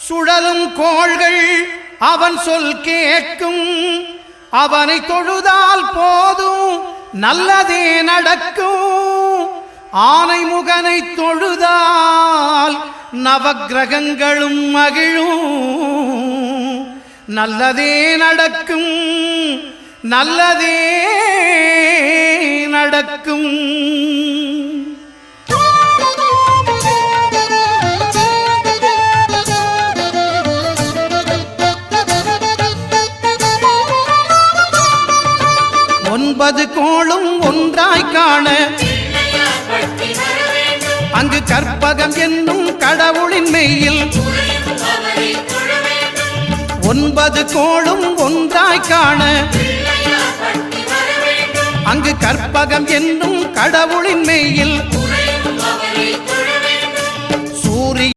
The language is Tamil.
சுழலும் கோள்கள் அவன் சொல் கேட்கும். அவனை தொழுதால் போதும் நல்லதே நடக்கும். ஆனை முகனை தொழுதால் நவக்கிரகங்களும் மகிழும். நல்லதே நடக்கும், நல்லதே நடக்கும். ஒன்பது கோளும் ஒன்றாய் காண அங்கு கற்பகம் என்னும் கடவுளின் மெய்யில். ஒன்பது கோளும் ஒன்றாய் காண அங்கு கற்பகம் என்னும் கடவுளின் மெய்யில்.